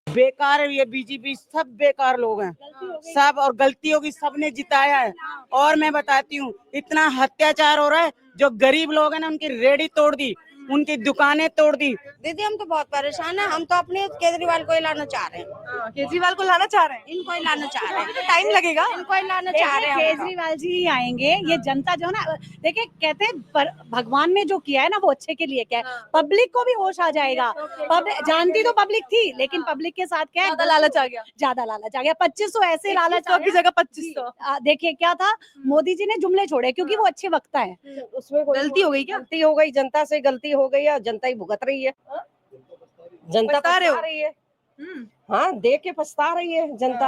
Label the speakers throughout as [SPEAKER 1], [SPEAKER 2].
[SPEAKER 1] बेकार है ये बीजेपी, सब बेकार लोग हैं सब, और गलतियों की सबने जिताया है। और मैं बताती हूँ, इतना अत्याचार हो रहा है, जो गरीब लोग हैं ना उनकी रेहड़ी तोड़ दी, उनकी दुकानें तोड़ दी।
[SPEAKER 2] दीदी हम तो बहुत परेशान है, हम तो अपने केजरीवाल को ही लाना चाह रहे हैं।
[SPEAKER 3] केजरीवाल को लाना चाह रहे हैं,
[SPEAKER 2] इनको ही लाना चाह रहे हैं,
[SPEAKER 3] टाइम लगेगा।
[SPEAKER 2] इनको ही लाना चाह रहे हैं हम तो।
[SPEAKER 4] केजरीवाल जी ही आएंगे। ये जनता जो है ना, देखिए कहते हैं भगवान ने जो किया है ना वो अच्छे के लिए क्या है। पब्लिक को भी होश आ जाएगा। पब्लिक जानती तो पब्लिक थी, लेकिन पब्लिक के साथ क्या है,
[SPEAKER 3] ज्यादा लालच आ गया।
[SPEAKER 4] ज्यादा लालच आ गया। 2500 ऐसे लालच आ
[SPEAKER 3] की
[SPEAKER 4] गया।
[SPEAKER 3] जगह 2500।
[SPEAKER 4] देखिए क्या था, मोदी जी ने जुमले छोड़े क्योंकि वो अच्छे वक्ता है।
[SPEAKER 5] उसमें कोई
[SPEAKER 3] गलती हो गई क्या?
[SPEAKER 5] गलती हो गई, जनता से गलती हो गई और जनता ही भुगत रही है। जनता
[SPEAKER 3] पछता रहे हो?
[SPEAKER 5] पछता रही है। हाँ, देख के पछता रही है जनता।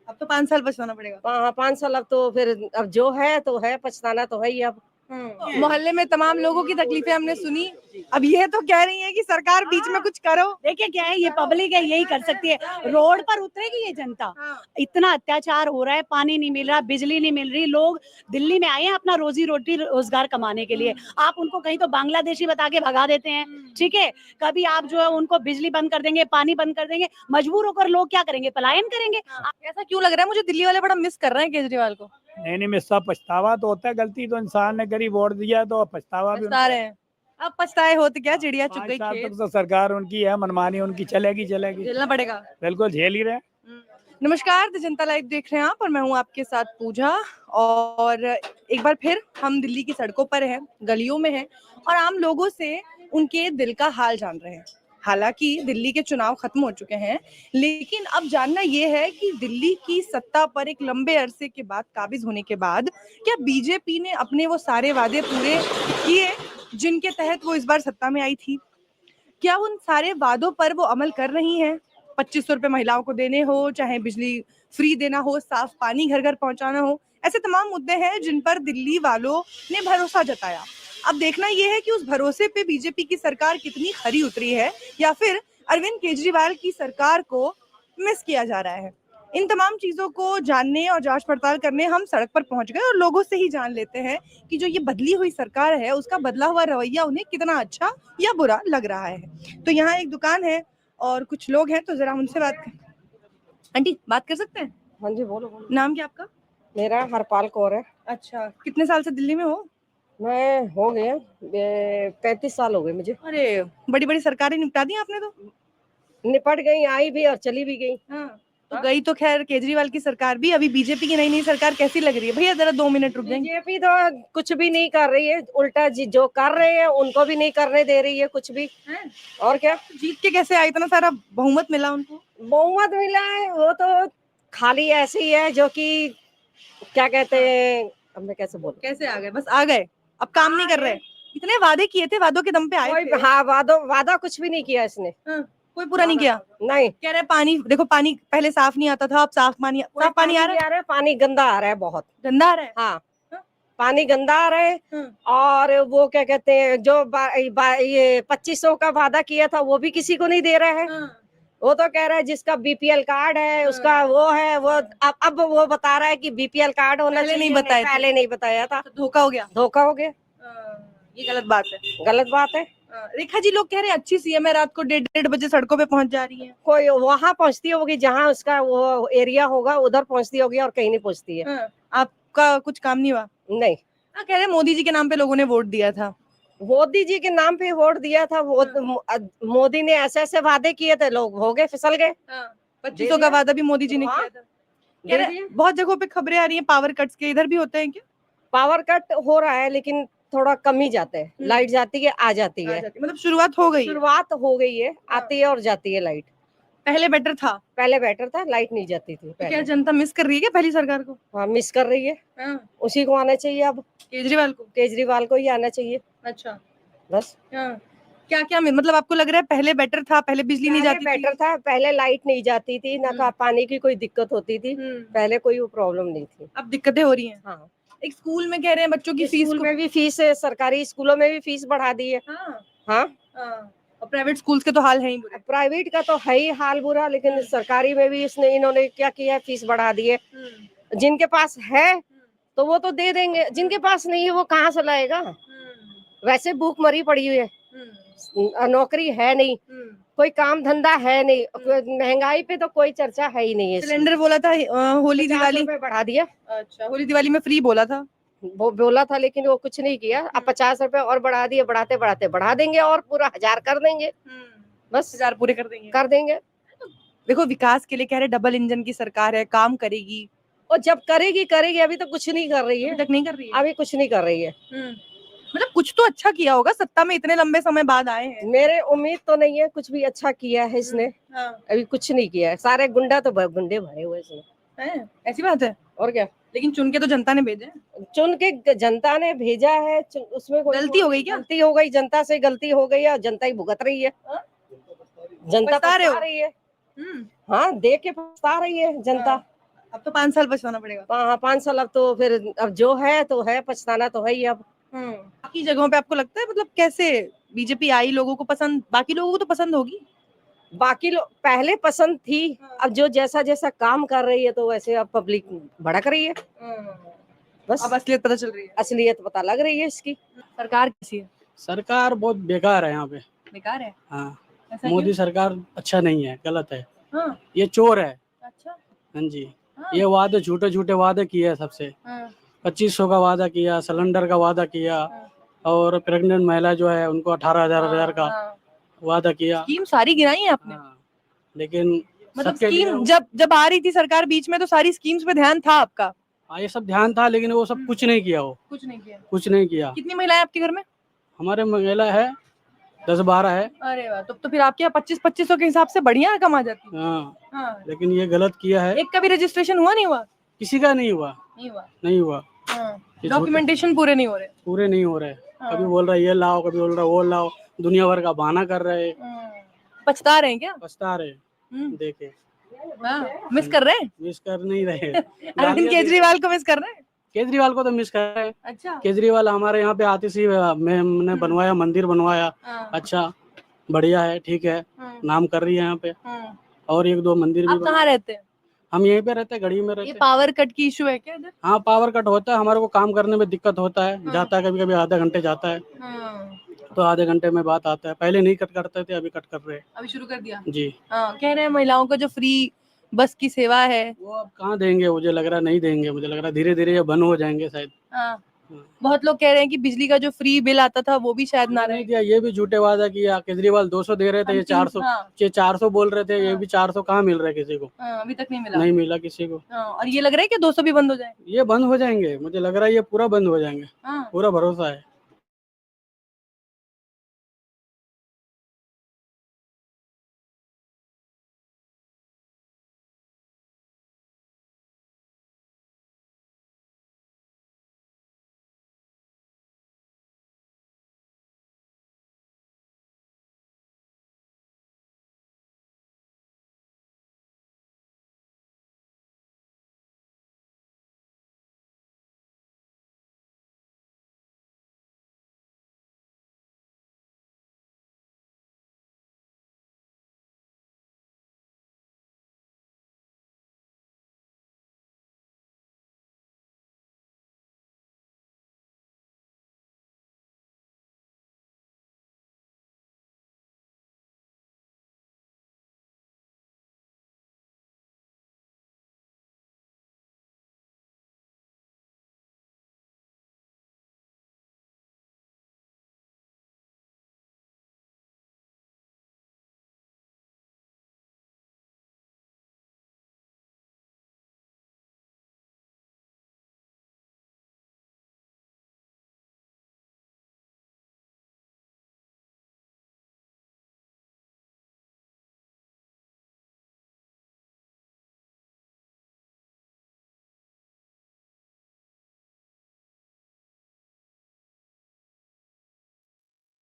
[SPEAKER 3] अब तो 5 साल पछताना पड़ेगा।
[SPEAKER 5] हाँ, 5 साल अब तो फिर अब जो है तो है, पछताना तो है ही अब।
[SPEAKER 3] मोहल्ले में तमाम लोगों की तकलीफें हमने सुनी। अब ये तो कह रही है कि सरकार बीच में कुछ करो।
[SPEAKER 4] देखिए क्या है, ये पब्लिक है, यही कर सकती है। रोड पर उतरेगी ये जनता। इतना अत्याचार हो रहा है, पानी नहीं मिल रहा, बिजली नहीं मिल रही। लोग दिल्ली में आए हैं अपना रोजी रोटी रोजगार कमाने के लिए। आप उनको कहीं तो बांग्लादेशी बता के भगा देते हैं, ठीक है। कभी आप जो है उनको बिजली बंद कर देंगे, पानी बंद कर देंगे, मजबूर होकर लोग क्या करेंगे, पलायन करेंगे।
[SPEAKER 3] ऐसा क्यों लग रहा है? मुझे दिल्ली वाले बड़ा मिस कर रहे हैं केजरीवाल को।
[SPEAKER 6] नहीं में सब पछतावा तो होता है, गलती तो इंसान ने करी, वोट दिया तो पछतावा भी
[SPEAKER 3] पछता रहे हैं। अब पछताए हो तो क्या, चिड़िया चुग
[SPEAKER 6] 5
[SPEAKER 3] गई
[SPEAKER 6] साल
[SPEAKER 3] खेत।
[SPEAKER 6] तक तो सरकार उनकी है, मनमानी उनकी चलेगी।
[SPEAKER 3] झेलना पड़ेगा।
[SPEAKER 6] बिल्कुल झेल ही रहे।
[SPEAKER 3] नमस्कार, द जनता लाइव देख रहे हैं आप, और मैं हूं आपके साथ पूजा। और एक बार फिर हम दिल्ली की सड़कों पर हैं, गलियों में हैं, और आम लोगों से उनके दिल का हाल जान रहे हैं। हालांकि दिल्ली के चुनाव खत्म हो चुके हैं, लेकिन अब जानना यह है कि दिल्ली की सत्ता पर एक लंबे अरसे के बाद काबिज होने के बाद क्या बीजेपी ने अपने वो सारे वादे पूरे किए जिनके तहत वो इस बार सत्ता में आई थी? क्या उन सारे वादों पर वो अमल कर रही हैं? 2500 रुपए महिलाओं को देने हो, चाहे बिजली फ्री देना हो, साफ पानी घर घर पहुंचाना हो, ऐसे तमाम मुद्दे हैं जिन पर दिल्ली वालों ने भरोसा जताया। अब देखना यह है कि उस भरोसे पे बीजेपी की सरकार कितनी खरी उतरी है, या फिर अरविंद केजरीवाल की सरकार को मिस किया जा रहा है। इन तमाम चीजों को जानने और जांच पड़ताल करने हम सड़क पर पहुंच गए, और लोगों से ही जान लेते हैं कि जो ये बदली हुई सरकार है उसका बदला हुआ रवैया उन्हें कितना अच्छा या बुरा लग रहा है। तो यहाँ एक दुकान है और कुछ लोग हैं, तो जरा हम उनसे बात कर। आंटी, बात कर सकते हैं?
[SPEAKER 5] हाँ जी, बोलो बोलो।
[SPEAKER 3] नाम क्या आपका?
[SPEAKER 5] मेरा हरपाल कौर है।
[SPEAKER 3] अच्छा, कितने साल से दिल्ली में हो?
[SPEAKER 5] मैं हो गए 35 साल हो गए मुझे।
[SPEAKER 3] अरे, बड़ी बड़ी सरकारें निपटा दी आपने तो।
[SPEAKER 5] निपट गई, आई भी और चली भी गई।
[SPEAKER 3] तो गई तो खैर केजरीवाल की सरकार भी, अभी बीजेपी की नई नई सरकार कैसी लग रही है? भैया जरा 2 मिनट रुक जाएंगे।
[SPEAKER 5] बीजेपी तो कुछ भी नहीं कर रही है, उल्टा जो कर रहे हैं उनको भी नहीं करने दे रही है कुछ भी। और क्या,
[SPEAKER 3] जीत के कैसे आया? इतना सारा बहुमत मिला उनको।
[SPEAKER 5] बहुमत मिला है वो तो खाली ऐसे ही है, जो कि क्या कहते हैं, अब मैं कैसे बोलूं।
[SPEAKER 3] कैसे आ गए? बस आ गए, अब काम नहीं कर रहे। इतने वादे किए थे, वादों के दम पे आए थे।
[SPEAKER 5] हाँ, वादा कुछ भी नहीं किया इसने।
[SPEAKER 3] कोई पूरा नहीं किया।
[SPEAKER 5] नहीं,
[SPEAKER 3] कह रहे पानी देखो, पानी पहले साफ नहीं आता था, अब साफ पानी आ रहा है।
[SPEAKER 5] पानी गंदा आ रहा है, बहुत
[SPEAKER 3] गंदा आ रहा है।
[SPEAKER 5] हाँ, पानी गंदा आ रहा है। और वो क्या कहते हैं, जो ये 2500 का वादा किया था वो भी किसी को नहीं दे रहा है। वो तो कह रहा है जिसका बीपीएल कार्ड है उसका वो है, वो अब वो बता रहा है कि बीपीएल कार्ड होना चाहिए, नहीं बताया, पहले नहीं बताया था।
[SPEAKER 3] तो धोखा हो गया।
[SPEAKER 5] धोखा हो गया,
[SPEAKER 3] ये गलत बात है।
[SPEAKER 5] गलत बात है।
[SPEAKER 3] रेखा जी, लोग कह रहे हैं अच्छी सीएम है, रात को 1:30 बजे सड़कों पे पहुंच जा रही है।
[SPEAKER 5] कोई वहां पहुंचती होगी जहां उसका वो एरिया होगा, उधर पहुंचती होगी और कहीं नहीं पहुंचती है।
[SPEAKER 3] आपका कुछ काम नहीं हुआ?
[SPEAKER 5] नहीं।
[SPEAKER 3] कह रहे मोदी जी के नाम पे लोगों ने वोट दिया था।
[SPEAKER 5] मोदी जी के नाम पे वोट दिया था, वो मोदी ने ऐसे ऐसे वादे किए थे, लोग हो गए, फिसल गए।
[SPEAKER 3] 2500 का वादा भी मोदी जी ने किया था। कह रहे बहुत जगहों पे खबरें आ रही हैं पावर कट्स के, इधर भी होते हैं क्या?
[SPEAKER 5] पावर कट हो रहा है लेकिन थोड़ा कम ही जाते हैं। लाइट जाती है, आ जाती है।
[SPEAKER 3] मतलब शुरुआत हो गई
[SPEAKER 5] है, आती है और जाती है लाइट।
[SPEAKER 3] पहले बेटर था।
[SPEAKER 5] लाइट नहीं जाती थी पहले।
[SPEAKER 3] क्या जनता मिस कर रही है क्या पहली सरकार को?
[SPEAKER 5] हाँ, मिस कर रही है। उसी को आना चाहिए अब, केजरीवाल को ही आना चाहिए।
[SPEAKER 3] अच्छा,
[SPEAKER 5] बस।
[SPEAKER 3] क्या क्या मतलब आपको लग रहा है पहले बेटर था? पहले बिजली नहीं जाती
[SPEAKER 5] बेटर था, पहले लाइट नहीं जाती थी, ना पानी की कोई दिक्कत होती थी। पहले कोई प्रॉब्लम नहीं थी।
[SPEAKER 3] अब दिक्कतें हो रही हैं।
[SPEAKER 5] हाँ।
[SPEAKER 3] एक स्कूल में कह रहे हैं बच्चों की फीस
[SPEAKER 5] में भी फीस, सरकारी स्कूलों में भी फीस बढ़ा दी है। हाँ।
[SPEAKER 3] और प्राइवेट स्कूल्स के तो हाल है ही बुरे।
[SPEAKER 5] प्राइवेट का तो है ही हाल बुरा, लेकिन सरकारी में भी इन्होंने क्या किया है, फीस बढ़ा दी है। जिनके पास है तो वो तो दे देंगे, जिनके पास नहीं है वो कहाँ से लाएगा? वैसे भूख मरी पड़ी हुई है, नौकरी है नहीं, कोई काम धंधा है नहीं, महंगाई पे तो कोई चर्चा है ही नहीं है।
[SPEAKER 3] सिलेंडर बोला था होली
[SPEAKER 5] 50
[SPEAKER 3] दिवाली,
[SPEAKER 5] रुपए बढ़ा दिया,
[SPEAKER 3] अच्छा होली दिवाली में फ्री बोला था।
[SPEAKER 5] वो बोला था लेकिन वो कुछ नहीं किया। अब 50 रुपए और बढ़ा दिए, बढ़ाते बढ़ाते बढ़ा देंगे और पूरा 1000 कर देंगे, बस
[SPEAKER 3] 1000 पूरे कर देंगे।
[SPEAKER 5] कर देंगे।
[SPEAKER 3] देखो विकास के लिए कह रहे डबल इंजन की सरकार है, काम करेगी,
[SPEAKER 5] और जब करेगी करेगी, अभी तो कुछ नहीं कर रही है,
[SPEAKER 3] अभी तक नहीं कर रही है।
[SPEAKER 5] अभी कुछ नहीं कर रही है।
[SPEAKER 3] मतलब कुछ तो अच्छा किया होगा, सत्ता में इतने लंबे समय बाद आए हैं।
[SPEAKER 5] मेरे उम्मीद तो नहीं है कुछ भी अच्छा किया है इसने, अभी कुछ नहीं किया है। सारे गुंडा तो गुंडे भरे हुए इसने।
[SPEAKER 3] ऐसी बात है,
[SPEAKER 5] और क्या,
[SPEAKER 3] लेकिन चुन के तो जनता ने भेजे हैं।
[SPEAKER 5] चुन के जनता ने भेजा है, उसमें कोई
[SPEAKER 3] गलती हो गई क्या?
[SPEAKER 5] गलती हो गई, जनता से गलती हो गई है और जनता ही भुगत रही है। जनता
[SPEAKER 3] पछता रहे हो?
[SPEAKER 5] पछता रही है, हाँ देख के पछता रही है जनता।
[SPEAKER 3] अब तो 5 साल पछताना पड़ेगा।
[SPEAKER 5] हाँ 5 साल, अब तो फिर अब जो है तो है, पछताना तो है ही अब।
[SPEAKER 3] बाकी जगहों पे आपको लगता है मतलब कैसे बीजेपी आई, लोगों को पसंद, बाकी लोगों को तो पसंद होगी।
[SPEAKER 5] बाकी लोग पहले पसंद थी, अब जो जैसा जैसा काम कर रही है तो वैसे अब पब्लिक भड़क रही है, बस
[SPEAKER 3] अब असलियत पता चल रही है,
[SPEAKER 5] असलियत पता लग रही है इसकी।
[SPEAKER 3] सरकार कैसी है?
[SPEAKER 7] सरकार बहुत बेकार है यहाँ पे।
[SPEAKER 3] बेकार है?
[SPEAKER 7] हाँ,
[SPEAKER 3] ऐसा
[SPEAKER 7] मोदी
[SPEAKER 3] क्यों?
[SPEAKER 7] सरकार अच्छा नहीं है, गलत है,
[SPEAKER 3] हाँ,
[SPEAKER 7] ये चोर है।
[SPEAKER 3] अच्छा,
[SPEAKER 7] हाँ जी,
[SPEAKER 3] हाँ,
[SPEAKER 7] ये वादे झूठे झूठे वादे किए हैं सबसे।
[SPEAKER 3] हाँ,
[SPEAKER 7] 2500 का वादा किया, सिलेंडर का वादा किया,
[SPEAKER 3] हाँ,
[SPEAKER 7] और प्रेग्नेंट महिला जो है उनको 18,000 का
[SPEAKER 3] हाँ।
[SPEAKER 7] वादा किया।
[SPEAKER 3] स्कीम सारी गिनाई है आपने?
[SPEAKER 7] हाँ, लेकिन
[SPEAKER 3] मतलब
[SPEAKER 7] सबके लिए
[SPEAKER 3] स्कीम जब आ रही थी सरकार बीच में तो सारी स्कीम्स पे ध्यान था आपका?
[SPEAKER 7] ये सब ध्यान था, लेकिन वो सब कुछ नहीं किया, वो
[SPEAKER 3] कुछ नहीं किया।
[SPEAKER 7] कुछ नहीं किया।
[SPEAKER 3] कितनी महिलाएं आपके घर में?
[SPEAKER 7] हमारे महिला है 10-12 है।
[SPEAKER 3] अरे वाह, तो फिर आपके यहाँ 2500 के हिसाब से बढ़िया कमा जाती है।
[SPEAKER 7] हाँ,
[SPEAKER 3] हाँ।
[SPEAKER 7] लेकिन ये गलत किया है।
[SPEAKER 3] एक का भी रजिस्ट्रेशन हुआ नहीं हुआ?
[SPEAKER 7] किसी का नहीं हुआ,
[SPEAKER 3] नहीं हुआ।
[SPEAKER 7] नहीं हुआ।
[SPEAKER 3] हाँ।
[SPEAKER 7] ये
[SPEAKER 3] डॉक्यूमेंटेशन पूरे नहीं हो रहे।
[SPEAKER 7] पूरे नहीं हो रहे।
[SPEAKER 3] हाँ।
[SPEAKER 7] कभी बोल रहा है ये लाओ, कभी बोल रहा है वो लाओ, दुनिया भर का बहाना कर रहे,
[SPEAKER 3] पछता रहे हैं क्या?
[SPEAKER 7] पछता रहे। देखे,
[SPEAKER 3] मिस कर रहे हैं?
[SPEAKER 7] मिस कर नहीं रहे।
[SPEAKER 3] अरविंद केजरीवाल को मिस कर रहे हैं?
[SPEAKER 7] केजरीवाल को तो मिस कर रहे हैं।
[SPEAKER 3] अच्छा।
[SPEAKER 7] केजरीवाल हमारे यहाँ पे आतिशी में ने बनवाया, मंदिर बनवाया, अच्छा बढ़िया है, ठीक है, नाम कर रही है यहाँ पे, और 1-2 मंदिर भी
[SPEAKER 3] आप कहाँ रहते हैं?
[SPEAKER 7] हम यहीं पे रहते हैं, गढ़ी में
[SPEAKER 3] ये
[SPEAKER 7] रहते हैं।
[SPEAKER 3] पावर कट की इशू है क्या इधर?
[SPEAKER 7] हाँ, पावर कट होता है, हमारे को काम करने में दिक्कत होता है, जाता है कभी कभी आधे घंटे जाता है, तो आधे घंटे में बात आता है। पहले नहीं कट करते थे, अभी कट कर रहे हैं।
[SPEAKER 3] अभी शुरू कर दिया
[SPEAKER 7] जी।
[SPEAKER 3] हाँ, कह रहे हैं महिलाओं को जो फ्री बस की सेवा है
[SPEAKER 7] वो अब कहाँ देंगे, मुझे लग रहा नहीं देंगे, मुझे लग रहा धीरे धीरे ये बंद हो जाएंगे शायद।
[SPEAKER 3] हाँ। बहुत लोग कह रहे हैं कि बिजली का जो फ्री बिल आता था वो भी शायद ना रहे।
[SPEAKER 7] नहीं दिया, ये भी झूठे वादा किया। केजरीवाल 200 दे रहे थे, ये 400, ये 400 बोल रहे थे, ये भी 400 कहाँ मिल रहा है किसी को?
[SPEAKER 3] अभी तक नहीं मिला।
[SPEAKER 7] नहीं मिला किसी को।
[SPEAKER 3] और ये लग रहा है कि 200 भी बंद हो जाए।
[SPEAKER 7] ये बंद हो जाएंगे, मुझे लग रहा है ये पूरा बंद हो जाएंगे, पूरा भरोसा है।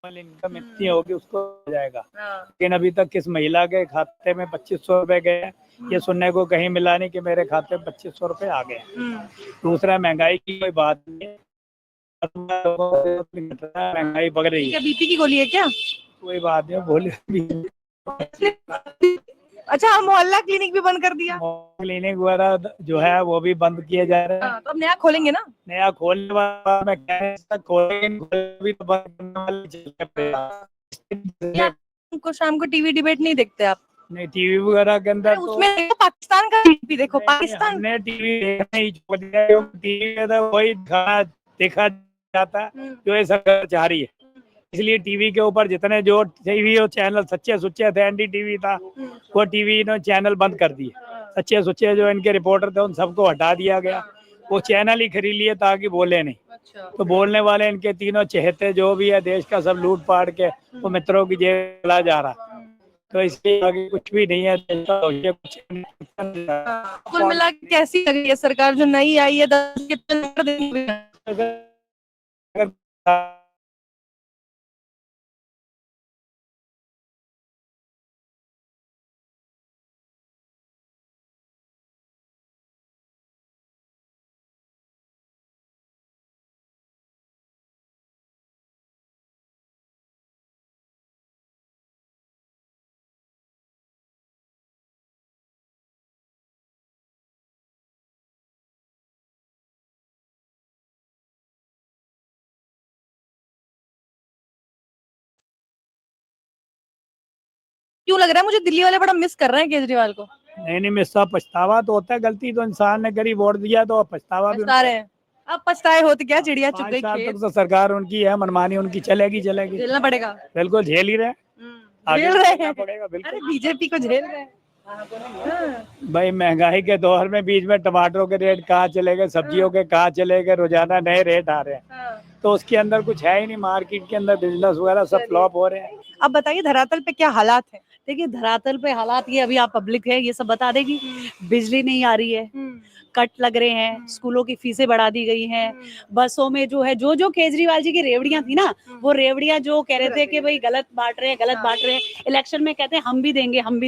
[SPEAKER 6] इनकम इतनी होगी उसको हो जाएगा, लेकिन अभी तक किस महिला के खाते में 2500 रुपए गए हैं, ये सुनने को कहीं मिला नहीं कि मेरे खाते में 2500 रुपए आ गए। दूसरा, महंगाई की कोई बात नहीं है, महंगाई बढ़ रही है।
[SPEAKER 3] बीपी की गोली है क्या?
[SPEAKER 6] कोई बात नहीं, बोले
[SPEAKER 3] अच्छा, मोहल्ला क्लिनिक भी बंद कर दिया।
[SPEAKER 6] क्लिनिक वगैरह जो है वो भी बंद किए जा रहे हैं।
[SPEAKER 3] तो अब नया खोलेंगे ना?
[SPEAKER 6] नया खोलने वाला मैं खोलेंगे भी तो बंद करने वाले
[SPEAKER 3] या उनको शाम को टीवी डिबेट नहीं देखते आप?
[SPEAKER 6] नहीं, टीवी वगैरह के अंदर तो
[SPEAKER 3] उसमें देखो पाकिस्तान का टीवी देखो,
[SPEAKER 6] नहीं,
[SPEAKER 3] पाकिस्तान
[SPEAKER 6] हमने टीवी देखना ही छोड़ दिया है, क्योंकि टीवी में तो वही देखा जाता है जो ये सरकार चाह रही है। इसलिए टीवी के ऊपर जितने जो टीवी और चैनल सच्चे सुच्चे थे, एनडी टीवी था, वो टीवी ने चैनल बंद कर दिए। सच्चे सुच्चे जो इनके रिपोर्टर थे उन सबको हटा दिया गया, वो चैनल ही खरीद लिए ताकि बोले नहीं। तो बोलने वाले इनके तीनों चहेते जो भी है देश का, सब लूट पाट के वो मित्रों की जेब चला जा रहा। तो इसलिए आगे कुछ भी नहीं है, देश का भविष्य कुछ नहीं है।
[SPEAKER 3] कुल मिला के कैसी लग रही है सरकार जो नई आई है? 10 कितने नंबर देंगे? क्यों लग रहा है मुझे दिल्ली वाले बड़ा मिस कर रहे हैं केजरीवाल को?
[SPEAKER 6] नहीं, मिस्सा पछतावा तो होता है, गलती तो इंसान ने करी, वोट दिया तो पछतावा भी
[SPEAKER 3] पछता रहे हैं। अब पछताए होते क्या, चिड़िया चुग
[SPEAKER 6] 5
[SPEAKER 3] गई
[SPEAKER 6] साल
[SPEAKER 3] खेत।
[SPEAKER 6] तक तो सरकार उनकी है, मनमानी उनकी चलेगी।
[SPEAKER 3] झेलना पड़ेगा।
[SPEAKER 6] बिल्कुल झेल ही रहे, आगे
[SPEAKER 3] झेल रहे
[SPEAKER 6] झेलना
[SPEAKER 3] हैं।
[SPEAKER 6] पड़ेगा
[SPEAKER 3] अरे
[SPEAKER 6] बिल्कुल।
[SPEAKER 3] बीजेपी को झेल रहे हैं।
[SPEAKER 6] भाई महंगाई के दौर में बीच में टमाटरों के रेट कहाँ चले गए, सब्जियों के कहाँ चले गए, रोजाना नए रेट आ रहे हैं। तो उसके अंदर कुछ है ही नहीं, मार्केट के अंदर बिजनेस वगैरह सब फ्लॉप हो रहे हैं।
[SPEAKER 3] अब बताइए धरातल पे क्या हालात है?
[SPEAKER 4] देखिए धरातल पे हालात ये अभी आप पब्लिक है ये सब बता देगी। बिजली नहीं आ रही है, कट लग रहे हैं, स्कूलों की फीसें बढ़ा दी गई हैं, बसों में जो है जो केजरीवाल जी की रेवड़ियां थी ना, वो रेवड़ियां जो कह रहे थे कि भाई गलत बांट रहे हैं, इलेक्शन में कहते हैं हम भी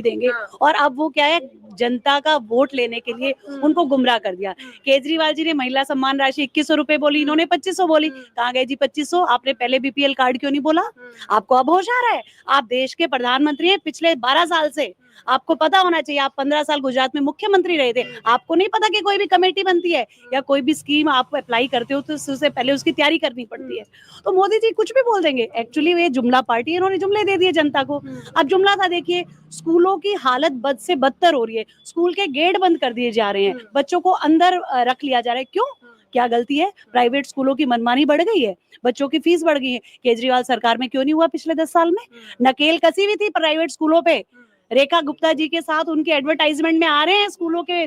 [SPEAKER 4] देंगे, और अब वो क्या है, जनता का वोट लेने के लिए उनको गुमराह कर दिया। केजरीवाल जी ने महिला सम्मान राशि 2100 रुपए बोली, इन्होंने 2500 बोली। कहाँ गए जी 2500? आपने पहले बीपीएल कार्ड क्यों नहीं बोला? आपको अब होश आ रहा है? आप देश के प्रधानमंत्री हैं पिछले 12 साल से, आपको पता होना चाहिए। आप 15 साल गुजरात में मुख्यमंत्री रहे थे, आपको नहीं पता कि कोई भी कमेटी बनती है या कोई भी स्कीम आप अप्लाई करते हो तो उससे पहले उसकी तैयारी करनी पड़ती है। तो मोदी जी कुछ भी बोल देंगे। एक्चुअली ये जुमला पार्टी है, इन्होंने जुमले दे दिए जनता को। अब जुमला था, देखिए स्कूलों की हालत बद से बदतर हो रही है, स्कूल के गेट बंद कर दिए जा रहे हैं, बच्चों को अंदर रख लिया जा रहा है। क्यों? क्या गलती है? प्राइवेट स्कूलों की मनमानी बढ़ गई है, बच्चों की फीस बढ़ गई है। केजरीवाल सरकार में क्यों नहीं हुआ पिछले 10 साल में? नकेल कसी हुई थी प्राइवेट स्कूलों पे, रेखा गुप्ता जी के साथ उनके एडवर्टाइजमेंट में आ रहे हैं स्कूलों के,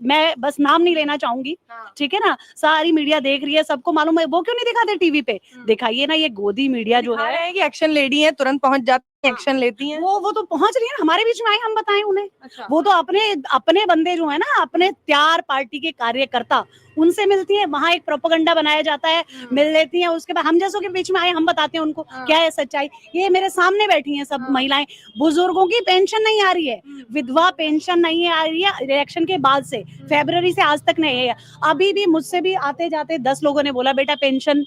[SPEAKER 4] मैं बस नाम नहीं लेना चाहूंगी, ठीक है ना, सारी मीडिया देख रही है, सबको मालूम है, वो क्यों नहीं दिखाते टीवी पे? दिखाइए ना, ये गोदी मीडिया जो है
[SPEAKER 3] कि एक्शन लेडी है, तुरंत पहुंच जाती है, एक्शन लेती हैं।
[SPEAKER 4] वो तो पहुंच रही है ना, हमारे बीच में आए, हम बताएं उन्हें। वो तो अपने बंदे जो है ना, अपने त्यार पार्टी के कार्यकर्ता, उनसे मिलती है, वहां एक प्रोपेगेंडा बनाया जाता है, मिल लेती है, उसके बाद हम जैसों के बीच में आए, हम बताते हैं उनको क्या है सच्चाई। ये मेरे सामने बैठी हैं सब महिलाएं, बुजुर्गों की पेंशन नहीं आ रही है, विधवा पेंशन नहीं आ रही है, इलेक्शन के बाद से, फरवरी से आज तक नहीं है। अभी भी मुझसे भी आते जाते 10 लोगों ने बोला बेटा पेंशन,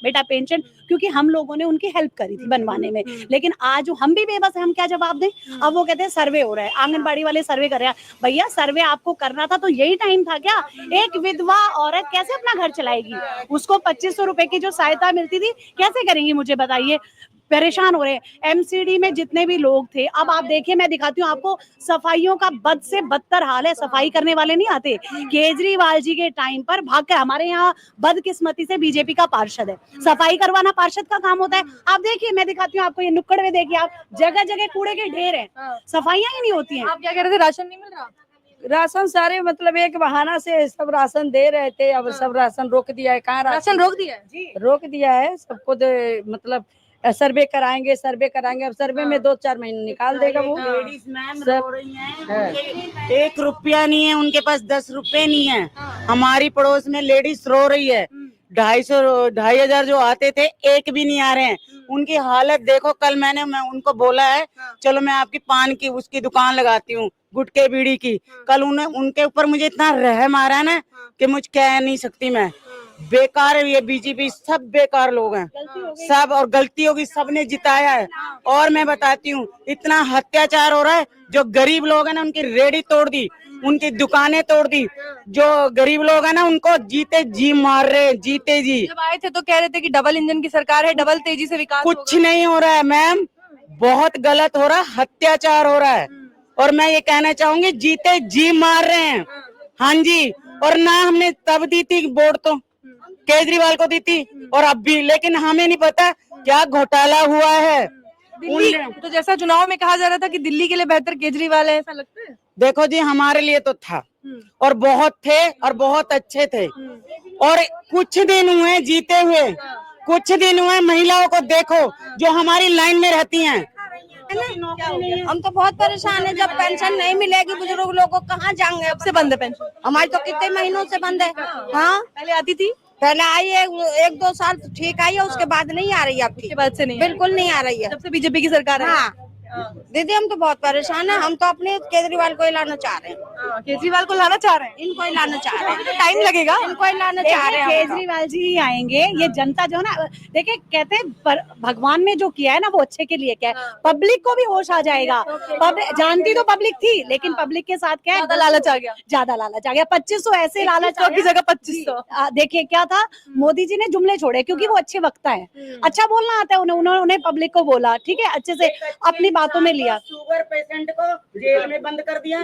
[SPEAKER 4] क्योंकि हम लोगों ने उनकी हेल्प करी थी बनवाने में। लेकिन आज हम भी बेबस है, हम क्या जवाब दें? अब वो कहते हैं सर्वे हो रहा है, आंगनबाड़ी वाले सर्वे कर रहे हैं। भैया सर्वे आपको करना था तो यही टाइम था क्या? एक विधवा औरत कैसे अपना घर चलाएगी? उसको 2500 रुपए की जो सहायता मिलती थी कैसे करेंगी, मुझे बताइए। परेशान हो रहे हैं। एमसीडी में जितने भी लोग थे, अब आप देखिए, मैं दिखाती हूँ आपको, सफाइयों का बद से बदतर हाल है, सफाई करने वाले नहीं आते। केजरीवाल जी के टाइम पर भागकर, हमारे यहाँ बदकिस्मती से बीजेपी का पार्षद है, सफाई करवाना पार्षद का काम होता है। आप देखिए, मैं दिखाती हूँ आपको, ये नुक्कड़ में देखिए आप, जगह जगह कूड़े के ढेर है, सफाइयां ही नहीं होती हैं।
[SPEAKER 3] आप क्या कह रहे थे, राशन नहीं मिल रहा?
[SPEAKER 5] राशन सारे मतलब एक बहाना से सब राशन दे रहे थे, अब सब राशन रोक दिया है। कहाँ
[SPEAKER 3] राशन रोक दिया है?
[SPEAKER 5] रोक दिया है सबको, मतलब सर्वे कराएंगे। अब सर्वे में 2-4 महीने निकाल देगा वो।
[SPEAKER 1] लेडीज मैम रो रही हैं, 1 रुपया नहीं है उनके पास, 10 रुपए नहीं है। हमारी पड़ोस में लेडीज रो रही है, 2,500 जो आते थे, एक भी नहीं आ रहे हैं। उनकी हालत देखो। कल मैं उनको बोला है चलो मैं आपकी पान की उसकी दुकान लगाती हूँ, गुटके बीड़ी की। कल उनके ऊपर मुझे इतना रहम आ रहा है ना कि मुझ कह नहीं सकती मैं। बेकार है ये बीजेपी, सब बेकार लोग हैं सब, और गलती होगी सबने जिताया है। और मैं बताती हूँ, इतना अत्याचार हो रहा है, जो गरीब लोग हैं ना उनकी रेडी तोड़ दी, उनकी दुकानें तोड़ दी। जो गरीब लोग हैं ना उनको जीते जी मार रहे, जीते जी।
[SPEAKER 3] जब आए थे तो कह रहे थे कि डबल इंजन की सरकार है, डबल तेजी से विकास
[SPEAKER 1] कुछ नहीं हो रहा है मैम, बहुत गलत हो रहा है, अत्याचार हो रहा है। और मैं ये कहना चाहूंगी, जीते जी मार रहे हैं। हाँ जी, और ना हमने तब दी थी वोट तो केजरीवाल को दी थी और अब भी, लेकिन हमें नहीं पता क्या घोटाला हुआ है।
[SPEAKER 3] दिल्ली तो जैसा चुनाव में कहा जा रहा था कि दिल्ली के लिए बेहतर केजरीवाल है, ऐसा लगता है?
[SPEAKER 1] देखो जी, हमारे लिए तो था और बहुत थे और बहुत अच्छे थे। और कुछ दिन हुए जीते हुए, कुछ दिन हुए, महिलाओं को देखो जो हमारी लाइन में रहती हैं।
[SPEAKER 2] हम तो बहुत परेशान है। जब पेंशन नहीं मिलेगी बुजुर्ग लोगों को, कहाँ जाएंगे?
[SPEAKER 3] कब से बंद है पेंशन?
[SPEAKER 2] हमारी तो कितने महीनों से बंद है। हाँ,
[SPEAKER 3] पहले आती थी,
[SPEAKER 2] पहले आई है 1-2 साल तो ठीक आई है, उसके बाद नहीं आ रही है।
[SPEAKER 3] उसके बाद से नहीं,
[SPEAKER 2] बिल्कुल नहीं आ रही है
[SPEAKER 3] जब से बीजेपी की सरकार है।
[SPEAKER 2] हाँ दीदी, हम तो बहुत परेशान है। हम तो अपने केजरीवाल को ही लाना चाह रहे हैं।
[SPEAKER 3] केजरीवाल को लाना चाह रहे हैं,
[SPEAKER 2] इनको ही लाना चाह रहे हैं।
[SPEAKER 3] टाइम लगेगा।
[SPEAKER 2] इनको ही लाना चाह रहे हैं।
[SPEAKER 4] केजरीवाल जी ही आएंगे। ये जनता जो ना, देखिए कहते हैं भगवान ने जो किया है ना वो अच्छे के लिए क्या है, पब्लिक को भी होश आ जाएगा। पब्लिक जानती तो पब्लिक थी, लेकिन पब्लिक के साथ क्या है,
[SPEAKER 3] ज्यादा लालच आ गया,
[SPEAKER 4] ज्यादा लालच आ गया। 2500 ऐसे लालच
[SPEAKER 3] की जगह 2500।
[SPEAKER 4] देखिए क्या था, मोदी जी ने जुमले छोड़े क्योंकि वो अच्छे वक्ता है, अच्छा बोलना आता है उन्हें। उन्होंने पब्लिक को बोला, ठीक है, अच्छे से अपनी बातों में लिया।
[SPEAKER 1] शुगर पेशेंट को जेल में बंद कर दिया।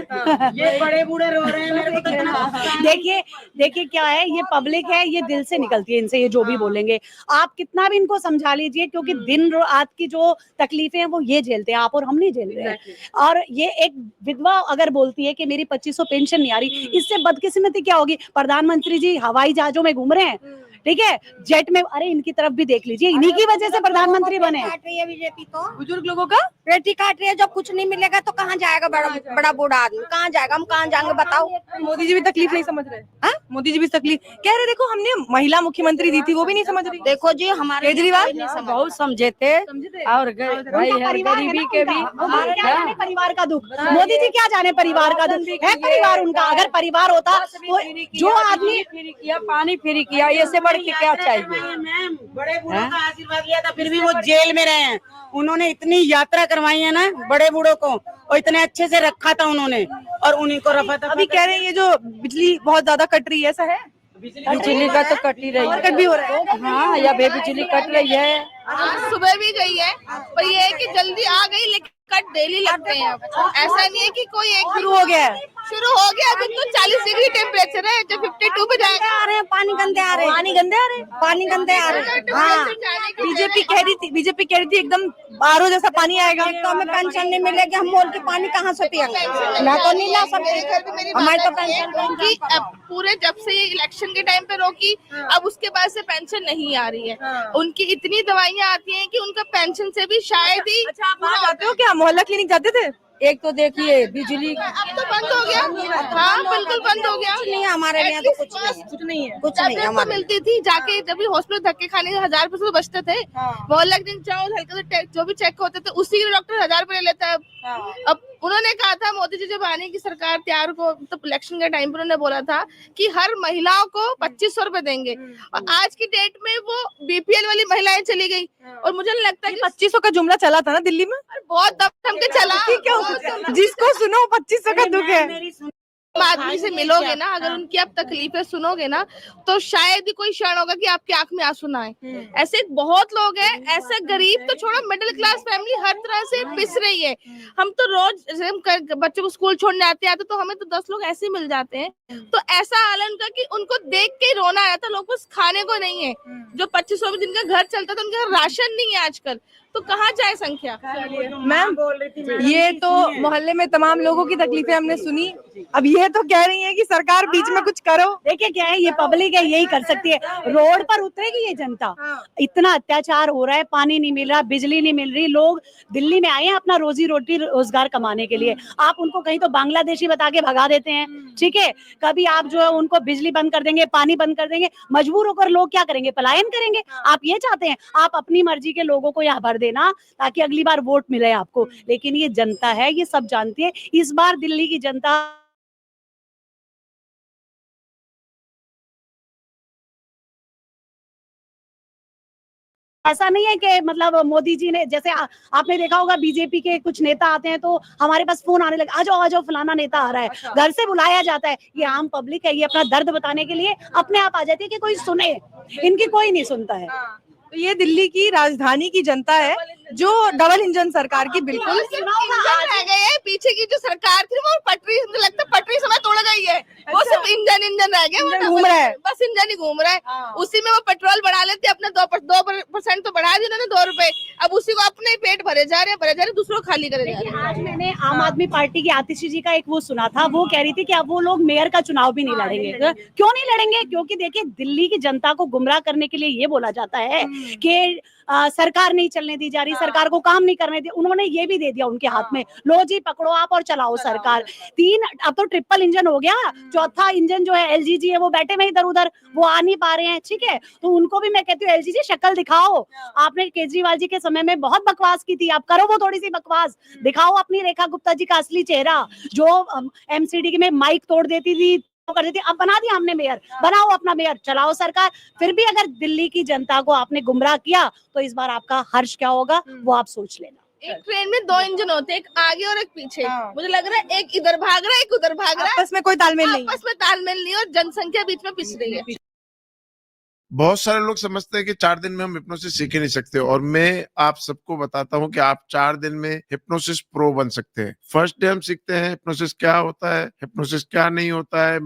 [SPEAKER 1] ये बड़े बूढ़े रो रहे हैं, मेरे को तो इतना
[SPEAKER 4] देखिए क्या है, ये पब्लिक है, ये दिल से निकलती है इनसे, ये जो भी बोलेंगे आप कितना भी इनको समझा लीजिए, क्योंकि दिन रात की जो तकलीफें हैं वो ये झेलते हैं, आप और हम नहीं झेल रहे हैं। और ये एक विधवा अगर बोलती है कि मेरी 2500 पेंशन नहीं आ रही, इससे बदकिस्मती क्या होगी? प्रधानमंत्री जी हवाई जहाजों में घूम रहे हैं, ठीक है, जेट में। अरे इनकी तरफ भी देख लीजिए, इन्हीं की वजह से प्रधानमंत्री बने।
[SPEAKER 2] काट रही है बीजेपी तो,
[SPEAKER 3] बुजुर्ग लोगों का
[SPEAKER 2] पेटी काट रही है। जब कुछ नहीं मिलेगा तो कहाँ जाएगा बड़ा बूढ़ा आदमी? कहाँ जाएगा? हम कहाँ जाएंगे बताओ?
[SPEAKER 3] मोदी जी भी तकलीफ नहीं समझ रहे। हाँ, मोदी जी भी तकलीफ कह रहे। देखो, हमने महिला मुख्यमंत्री दी थी, वो भी नहीं समझ रही।
[SPEAKER 2] देखो जी, हमारे
[SPEAKER 3] केजरीवाल
[SPEAKER 5] बहुत समझे थे और भाई गरीबी के भी
[SPEAKER 4] परिवार का दुख, मोदी जी क्या जाने परिवार का दुख है। परिवार उनका, अगर परिवार होता तो जो आदमी
[SPEAKER 5] फ्री किया, पानी फ्री किया, ये से बढ़ के क्या चाहिए?
[SPEAKER 1] मैम, बड़े बूढ़ों का आशीर्वाद लिया था, फिर भी वो जेल में रहे हैं। उन्होंने इतनी यात्रा करवाई है ना बड़े बूढ़ों को, और इतने अच्छे से रखा था उन्होंने, और उन्हीं को रफा था।
[SPEAKER 3] अभी कह रहे हैं ये जो बिजली बहुत ज्यादा कट रही है, ऐसा है?
[SPEAKER 5] बिजली का तो कट ही रही है,
[SPEAKER 3] कट भी हो रहा है।
[SPEAKER 5] हाँ, या बिजली कट रही है।
[SPEAKER 8] आज सुबह भी गई है, पर ये है कि जल्दी आ गई, लेकिन कट डेली लगते हैं। अब ऐसा नहीं है कि कोई एक
[SPEAKER 3] शुरू हो गया है,
[SPEAKER 8] शुरू हो गया। अभी तो 40 डिग्री टेम्परेचर है, जब 52 पे जाएगा।
[SPEAKER 2] आ रहे हैं, पानी गंदे आ रहे हैं,
[SPEAKER 3] पानी गंदे आ रहे हैं।
[SPEAKER 2] पानी गंदे आ रहे हैं। हाँ,
[SPEAKER 3] बीजेपी कह रही थी एकदम आरओ जैसा पानी आएगा।
[SPEAKER 2] तो हमें पेंशन नहीं मिलेगी, हम मोल की पानी कहाँ से पियेंगे? मैं तो नहीं ला सकती, हमारी तो पेंशन
[SPEAKER 8] उनकी पूरे जब से ये इलेक्शन के टाइम पे रोकी, अब उसके बाद से पेंशन नहीं आ रही है। उनकी इतनी दवाइयाँ आती हैं कि उनका पेंशन से भी शायद ही।
[SPEAKER 3] अच्छा, आप वहाँ जाते हो क्या? मोहल्ला क्लिनिक जाते थे?
[SPEAKER 5] एक तो देखिए बिजली
[SPEAKER 8] अब तो बंद हो गया। हाँ, बिल्कुल बंद हो गया।
[SPEAKER 2] कुछ नहीं है हमारे लिए, तो कुछ नहीं है,
[SPEAKER 3] कुछ नहीं है।
[SPEAKER 2] कुछ नहीं है
[SPEAKER 8] तो
[SPEAKER 2] हमारे।
[SPEAKER 8] मिलती थी, जाके जब भी हॉस्पिटल धक्के खाने के 1000 रुपए तो बचते थे। मोहल्ला के दिन जाओ, हल्का सा जो भी चेक होते थे उसी के डॉक्टर 1000 रुपए ले लेता है। अब उन्होंने कहा था, मोदी जी जब आने की सरकार तैयार को, तो इलेक्शन के टाइम पर उन्होंने बोला था कि हर महिलाओं को 2500 रुपए देंगे, और आज की डेट में वो बीपीएल वाली महिलाएं चली गई। और मुझे नहीं लगता कि
[SPEAKER 3] 2500 का जुमला चला था ना दिल्ली में,
[SPEAKER 8] बहुत दम के चला।
[SPEAKER 3] जिसको सुनो 2500 का दुख है।
[SPEAKER 8] आदमी से मिलोगे ना, अगर उनकी आप तकलीफें सुनोगे ना, तो शायद ही कोई क्षण होगा कि आपकी आंख में आंसू ना आए। ऐसे बहुत लोग हैं, ऐसे गरीब तो छोड़ो, मिडिल क्लास फैमिली हर तरह से पिस रही है। हम तो रोज जैसे हम बच्चों को स्कूल छोड़ने आते हैं तो हमें तो 10 लोग ऐसे मिल जाते हैं। तो ऐसा हाल है उनका कि उनको देख के रोना आया था। लोग कुछ खाने को नहीं है, जो 2500 में जिनका घर चलता था उनका राशन नहीं है आजकल, तो कहाँ जाए संख्या।
[SPEAKER 3] मैम, ये तो मोहल्ले में तमाम लोगों की तकलीफें हमने सुनी, अब ये तो कह रही है कि सरकार बीच में कुछ करो।
[SPEAKER 4] देखिए क्या है, ये पब्लिक है, यही कर सकती है। रोड पर उतरेगी ये जनता। इतना अत्याचार हो रहा है, पानी नहीं मिल रहा, बिजली नहीं मिल रही, लोग दिल्ली में आए हैं अपना रोजी रोटी रोजगार कमाने के लिए। आप उनको कहीं तो बांग्लादेशी बता के भगा देते हैं, ठीक है, कभी आप जो है उनको बिजली बंद कर देंगे, पानी बंद कर देंगे, मजबूर होकर लोग क्या करेंगे? पलायन करेंगे। आप ये चाहते हैं, आप अपनी मर्जी के लोगों को यहाँ भर देना ताकि अगली बार वोट मिले आपको, लेकिन ये जनता है, ये सब जानती है। इस बार दिल्ली की जनता ऐसा नहीं है कि मतलब मोदी जी ने, जैसे आपने देखा होगा बीजेपी के कुछ नेता आते हैं तो हमारे पास फोन आने लगे, आ जाओ फलाना नेता आ रहा है। अच्छा। घर से बुलाया जाता है। ये आम पब्लिक है, ये अपना दर्द बताने के लिए अपने आप आ जाती है कि कोई सुने, इनकी कोई नहीं सुनता है।
[SPEAKER 3] तो ये दिल्ली की राजधानी की जनता है जो डबल इंजन सरकार की बिल्कुल
[SPEAKER 8] इंजन रह गए हैं, पीछे की जो सरकार थी वो पटरी, मुझे लगता है पटरी समय तोड़ गई है, वो सिर्फ इंजन रह गया,
[SPEAKER 3] इंजन घूम रहा है।
[SPEAKER 8] बस इंजन ही घूम रहा है। उसी में वो पेट्रोल बढ़ा लेते, अपने 2% तो बढ़ा दिया उन्होंने, 2 रुपए, अब उसी को अपने ही पेट भरे जा रहे हैं, दूसरों को खाली करे जा रहे हैं।
[SPEAKER 4] आज मैंने आम आदमी पार्टी की आतिशी जी का एक वो सुना था, वो कह रही थी कि अब वो लोग मेयर का चुनाव भी नहीं लड़ेंगे। क्यों नहीं लड़ेंगे? क्योंकि देखिए दिल्ली की जनता को गुमराह करने के लिए ये बोला जाता है कि सरकार नहीं चलने दी जा रही, सरकार को काम नहीं करने दी। उन्होंने ये भी दे दिया उनके हाथ में, लो जी पकड़ो आप और चलाओ सरकार। 3 अब तो ट्रिपल इंजन हो गया, चौथा इंजन जो है एलजीजी है वो बैठे में इधर उधर, वो आ नहीं पा रहे हैं। ठीक है, तो उनको भी मैं कहती हूँ एलजीजी शक्ल दिखाओ। आपने केजरीवाल जी के समय में बहुत बकवास की थी, आप करो वो थोड़ी सी बकवास, दिखाओ अपनी रेखा गुप्ता जी का असली चेहरा, जो एमसीडी में माइक तोड़ देती थी, कर देती। अब बना दिया हमने मेयर, बनाओ अपना मेयर, चलाओ सरकार। फिर भी अगर दिल्ली की जनता को आपने गुमराह किया तो इस बार आपका हर्ष क्या होगा वो आप सोच लेना।
[SPEAKER 8] एक ट्रेन में 2 इंजन होते हैं, एक आगे और एक पीछे। मुझे लग रहा है एक इधर भाग रहा है, एक उधर भाग रहा है,
[SPEAKER 3] आपस में कोई तालमेल नहीं,
[SPEAKER 8] आपस में तालमेल नहीं और जनसंख्या बीच में पिस रही है।
[SPEAKER 9] बहुत सारे लोग समझते हैं कि 4 दिन में हम हिप्नोसिस सीख ही नहीं सकते, और मैं आप सबको बताता हूं कि आप 4 दिन में हिप्नोसिस प्रो बन सकते हैं। फर्स्ट डे हम सीखते हैं हिप्नोसिस क्या होता है, हिप्नोसिस क्या नहीं होता है।